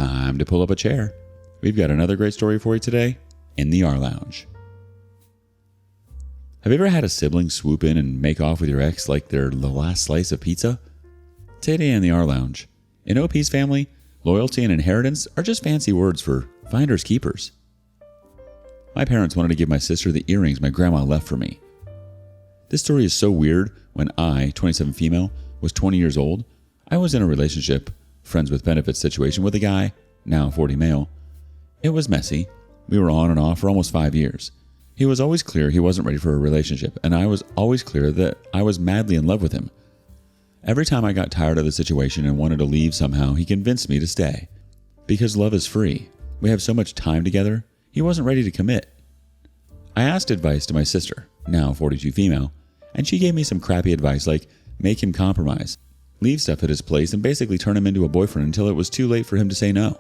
time to pull up a chair. We've got another great story for you today in the rLounge. Have you ever had a sibling swoop in and make off with your ex like they're the last slice of pizza? Today in the rLounge. In OP's family, loyalty and inheritance are just fancy words for finders keepers. My parents wanted to give my sister the earrings my grandma left for me. This story is so weird. When I, 27 female, was 20 years old, I was in a relationship, friends with benefits situation with a guy, now 40 male. It was messy. We were on and off for almost 5 years. He was always clear he wasn't ready for a relationship, and I was always clear that I was madly in love with him. Every time I got tired of the situation and wanted to leave somehow, he convinced me to stay. Because love is free. We have so much time together, he wasn't ready to commit. I asked advice to my sister, now 42 female, and she gave me some crappy advice like make him compromise, leave stuff at his place, and basically turn him into a boyfriend until it was too late for him to say no.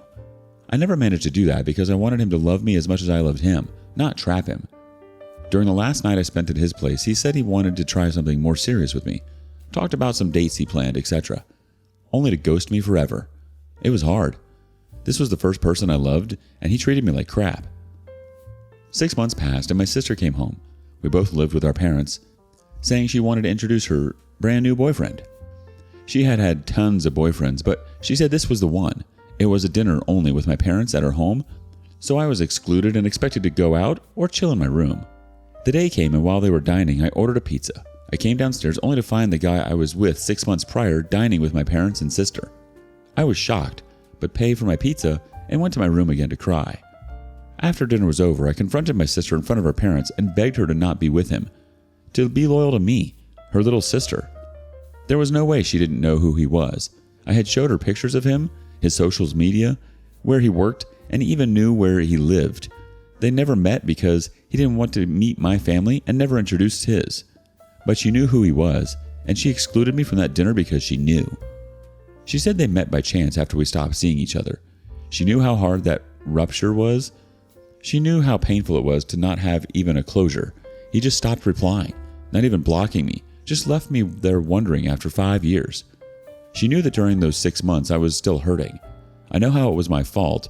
I never managed to do that because I wanted him to love me as much as I loved him, not trap him. During the last night I spent at his place, he said he wanted to try something more serious with me, talked about some dates he planned, etc., only to ghost me forever. It was hard. This was the first person I loved, and he treated me like crap. 6 months passed and my sister came home. We both lived with our parents, saying she wanted to introduce her brand new boyfriend. She had had tons of boyfriends, but she said this was the one. It was a dinner only with my parents at her home, so I was excluded and expected to go out or chill in my room. The day came, and while they were dining, I ordered a pizza. I came downstairs only to find the guy I was with 6 months prior dining with my parents and sister. I was shocked, but paid for my pizza and went to my room again to cry. After dinner was over, I confronted my sister in front of her parents and begged her to not be with him, to be loyal to me, her little sister. There was no way she didn't know who he was. I had showed her pictures of him, his socials media, where he worked, and even knew where he lived. They never met because he didn't want to meet my family and never introduced his. But she knew who he was, and she excluded me from that dinner because she knew. She said they met by chance after we stopped seeing each other. She knew how hard that rupture was. She knew how painful it was to not have even a closure. He just stopped replying, not even blocking me, just left me there wondering after 5 years. She knew that during those 6 months I was still hurting. I know how it was my fault.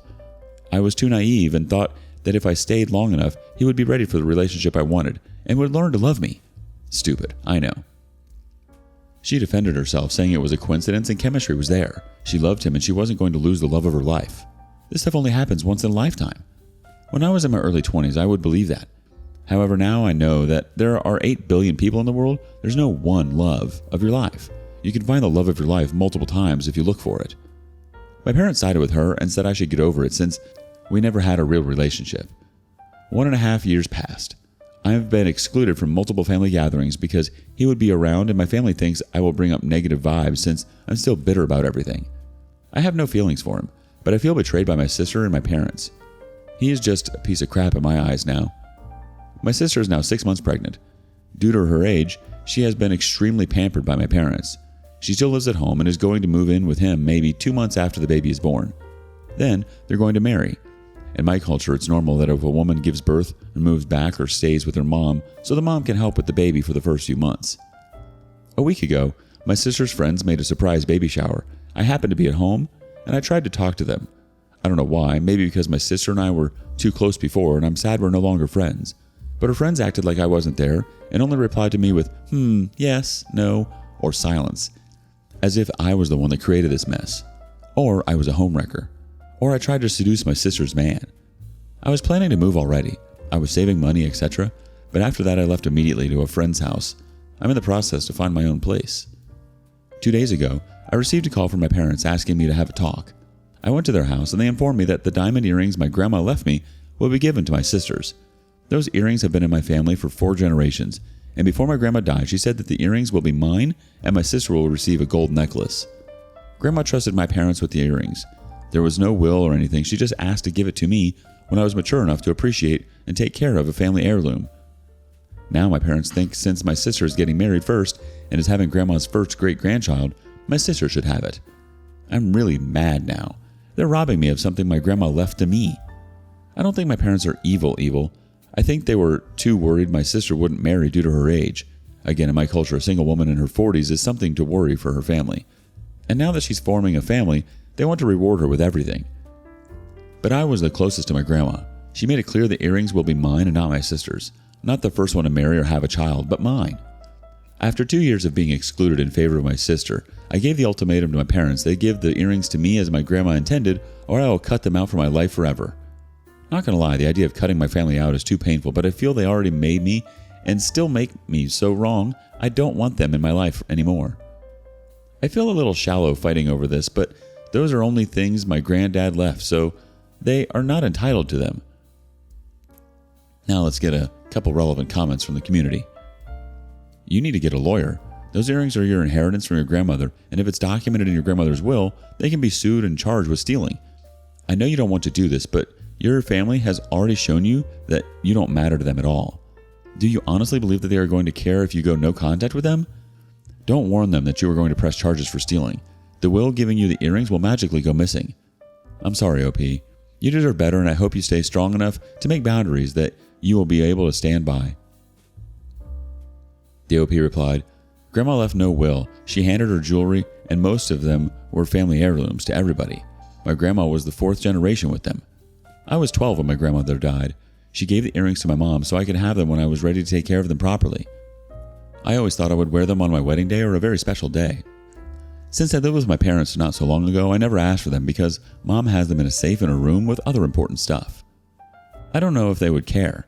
I was too naive and thought that if I stayed long enough, he would be ready for the relationship I wanted and would learn to love me. Stupid, I know. She defended herself, saying it was a coincidence and chemistry was there. She loved him and she wasn't going to lose the love of her life. This stuff only happens once in a lifetime. When I was in my early 20s, I would believe that. However, now I know that there are 8 billion people in the world. There's no one love of your life. You can find the love of your life multiple times if you look for it. My parents sided with her and said I should get over it since we never had a real relationship. 1.5 years passed. I have been excluded from multiple family gatherings because he would be around and my family thinks I will bring up negative vibes since I'm still bitter about everything. I have no feelings for him, but I feel betrayed by my sister and my parents. He is just a piece of crap in my eyes now. My sister is now 6 months pregnant. Due to her age, she has been extremely pampered by my parents. She still lives at home and is going to move in with him maybe 2 months after the baby is born. Then they're going to marry. In my culture, it's normal that if a woman gives birth and moves back or stays with her mom, so the mom can help with the baby for the first few months. A week ago, my sister's friends made a surprise baby shower. I happened to be at home, and I tried to talk to them. I don't know why, maybe because my sister and I were too close before, and I'm sad we're no longer friends. But her friends acted like I wasn't there, and only replied to me with, yes, no, or silence, as if I was the one that created this mess. Or I was a homewrecker. Or I tried to seduce my sister's man. I was planning to move already. I was saving money, etc. But after that I left immediately to a friend's house. I'm in the process to find my own place. 2 days ago, I received a call from my parents asking me to have a talk. I went to their house and they informed me that the diamond earrings my grandma left me will be given to my sisters. Those earrings have been in my family for 4 generations, and before my grandma died, she said that the earrings will be mine and my sister will receive a gold necklace. Grandma trusted my parents with the earrings. There was no will or anything. She just asked to give it to me when I was mature enough to appreciate and take care of a family heirloom. Now my parents think since my sister is getting married first and is having grandma's first great-grandchild, my sister should have it. I'm really mad now. They're robbing me of something my grandma left to me. I don't think my parents are evil. I think they were too worried my sister wouldn't marry due to her age. Again, in my culture, a single woman in her 40s is something to worry for her family. And now that she's forming a family, they want to reward her with everything. but I was the closest to my grandma. She made it clear the earrings will be mine and not my sister's. Not the first one to marry or have a child, but mine. After 2 years of being excluded in favor of my sister, I gave the ultimatum to my parents. They give the earrings to me as my grandma intended, or I will cut them out for my life forever. Not gonna lie, the idea of cutting my family out is too painful, but I feel they already made me and still make me so wrong, I don't want them in my life anymore. I feel a little shallow fighting over this, but those are only things my granddad left, so they are not entitled to them. Now let's get a couple relevant comments from the community. You need to get a lawyer. Those earrings are your inheritance from your grandmother, and if it's documented in your grandmother's will, they can be sued and charged with stealing. I know you don't want to do this, but your family has already shown you that you don't matter to them at all. Do you honestly believe that they are going to care if you go no contact with them? Don't warn them that you are going to press charges for stealing. The will giving you the earrings will magically go missing. I'm sorry, OP. You deserve better, and I hope you stay strong enough to make boundaries that you will be able to stand by. The OP replied, Grandma left no will. She handed her jewelry, and most of them were family heirlooms to everybody. My grandma was the 4th generation with them. I was 12 when my grandmother died. She gave the earrings to my mom so I could have them when I was ready to take care of them properly. I always thought I would wear them on my wedding day or a very special day. Since I lived with my parents not so long ago, I never asked for them because Mom has them in a safe in her room with other important stuff. I don't know if they would care.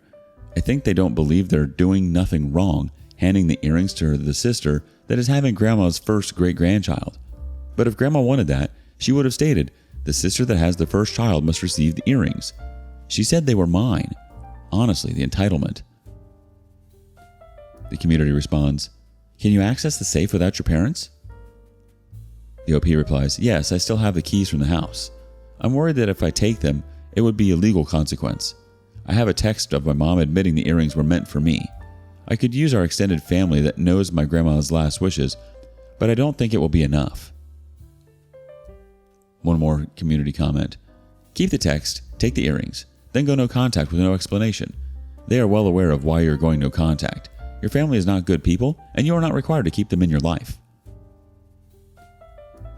I think they don't believe they're doing nothing wrong handing the earrings to the sister that is having Grandma's first great-grandchild. But if Grandma wanted that, she would have stated, the sister that has the first child must receive the earrings. She said they were mine. Honestly, the entitlement. The community responds, Can you access the safe without your parents? The OP replies, Yes, I still have the keys from the house. I'm worried that if I take them, it would be a legal consequence. I have a text of my mom admitting the earrings were meant for me. I could use our extended family that knows my grandma's last wishes, but I don't think it will be enough. One more community comment. Keep the text, take the earrings, then go no contact with no explanation. They are well aware of why you're going no contact. Your family is not good people, and you are not required to keep them in your life.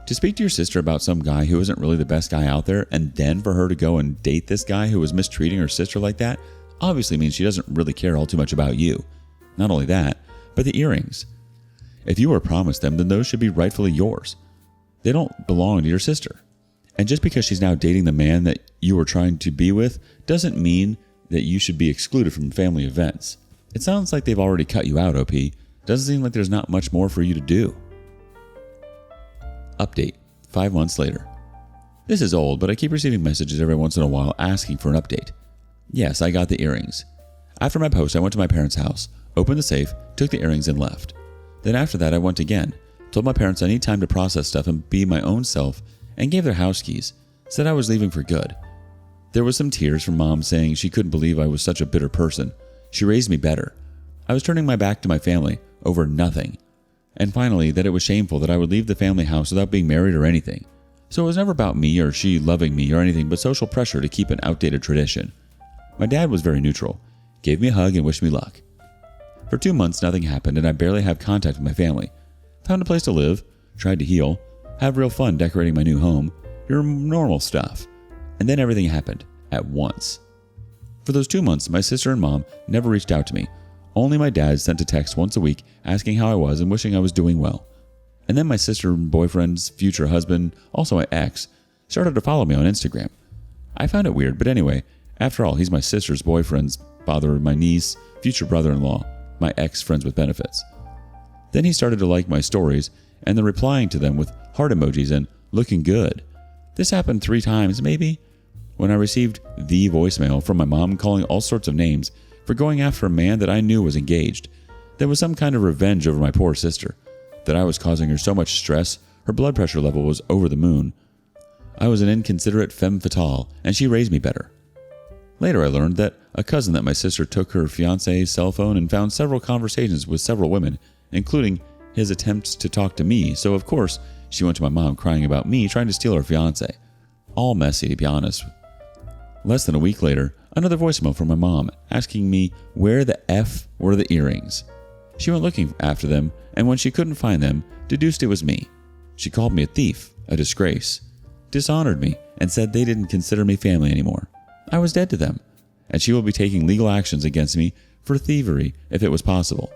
To speak to your sister about some guy who isn't really the best guy out there, and then for her to go and date this guy who is mistreating her sister like that, obviously means she doesn't really care all too much about you. Not only that, but the earrings. If you were promised them, then those should be rightfully yours. They don't belong to your sister. And just because she's now dating the man that you were trying to be with doesn't mean that you should be excluded from family events. It sounds like they've already cut you out, OP. Doesn't seem like there's not much more for you to do. Update, 5 months later. This is old, but I keep receiving messages every once in a while asking for an update. Yes, I got the earrings. After my post, I went to my parents' house, opened the safe, took the earrings, and left. Then after that, I went again, told my parents I need time to process stuff and be my own self, and gave their house keys, said I was leaving for good. There was some tears from Mom saying she couldn't believe I was such a bitter person. She raised me better. I was turning my back to my family over nothing. And finally, that it was shameful that I would leave the family house without being married or anything. So it was never about me or she loving me or anything but social pressure to keep an outdated tradition. My dad was very neutral, gave me a hug and wished me luck. For 2 months, nothing happened and I barely have contact with my family. Found a place to live, tried to heal, have real fun decorating my new home, your normal stuff. And then everything happened, at once. For those 2 months, my sister and Mom never reached out to me. Only my dad sent a text once a week asking how I was and wishing I was doing well. And then my sister and boyfriend's future husband, also my ex, started to follow me on Instagram. I found it weird, but anyway, after all, he's my sister's boyfriend's father, my niece, future brother-in-law, my ex friends with benefits. Then he started to like my stories and then replying to them with heart emojis and looking good. This happened 3 times maybe, when I received the voicemail from my mom calling all sorts of names for going after a man that I knew was engaged. There was some kind of revenge over my poor sister, that I was causing her so much stress, her blood pressure level was over the moon. I was an inconsiderate femme fatale, and she raised me better. Later I learned that a cousin that my sister took her fiancé's cell phone and found several conversations with several women, including his attempts to talk to me, so of course she went to my mom crying about me trying to steal her fiancé. All messy, to be honest. Less than a week later, another voicemail from my mom asking me where the F were the earrings. She went looking after them, and when she couldn't find them, deduced it was me. She called me a thief, a disgrace. dishonored me and said they didn't consider me family anymore. I was dead to them, and she will be taking legal actions against me for thievery if it was possible.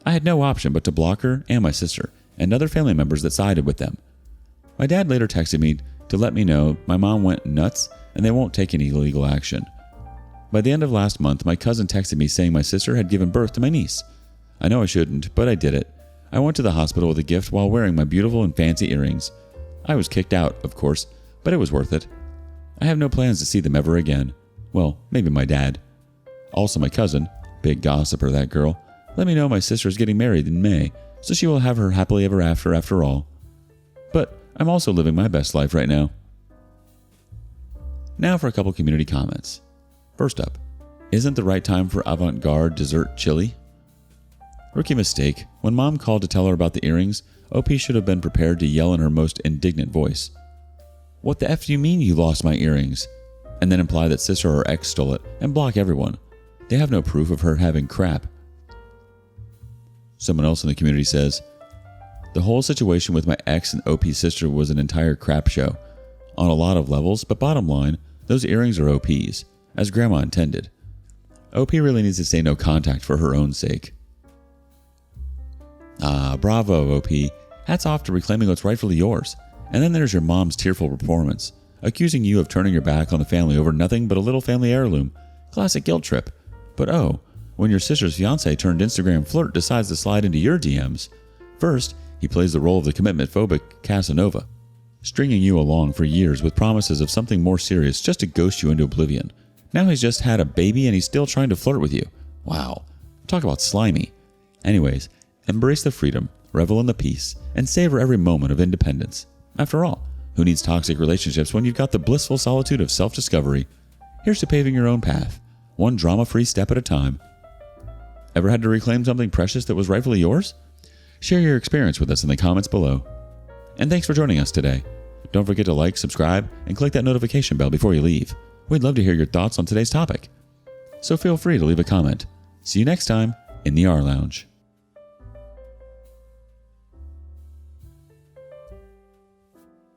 I had no option but to block her and my sister and other family members that sided with them. My dad later texted me to let me know my mom went nuts and they won't take any legal action. By the end of last month, my cousin texted me saying my sister had given birth to my niece. I know I shouldn't, but I did it. I went to the hospital with a gift while wearing my beautiful and fancy earrings. I was kicked out, of course, but it was worth it. I have no plans to see them ever again. Well, maybe my dad. Also my cousin, big gossiper that girl, let me know my sister is getting married in May, so she will have her happily ever after all. But I'm also living my best life right now. Now for a couple community comments. First up, isn't the right time for avant-garde dessert chili? Rookie mistake. When mom called to tell her about the earrings, OP should have been prepared to yell in her most indignant voice. What the F do you mean you lost my earrings? And then imply that sister or ex stole it and block everyone. They have no proof of her having crap. Someone else in the community says, the whole situation with my ex and OP's sister was an entire crap show. On a lot of levels, but bottom line, those earrings are OP's, as grandma intended. OP really needs to say no contact for her own sake. Ah, bravo, OP. Hats off to reclaiming what's rightfully yours. And then there's your mom's tearful performance, accusing you of turning your back on the family over nothing but a little family heirloom. Classic guilt trip. But oh, when your sister's fiance turned Instagram flirt decides to slide into your DMs, first, he plays the role of the commitment-phobic Casanova, stringing you along for years with promises of something more serious just to ghost you into oblivion. Now he's just had a baby and he's still trying to flirt with you. Wow. Talk about slimy. Anyways, embrace the freedom, revel in the peace, and savor every moment of independence. After all, who needs toxic relationships when you've got the blissful solitude of self-discovery? Here's to paving your own path, one drama-free step at a time. Ever had to reclaim something precious that was rightfully yours? Share your experience with us in the comments below. And thanks for joining us today. Don't forget to like, subscribe, and click that notification bell before you leave. We'd love to hear your thoughts on today's topic. So feel free to leave a comment. See you next time in the rLounge.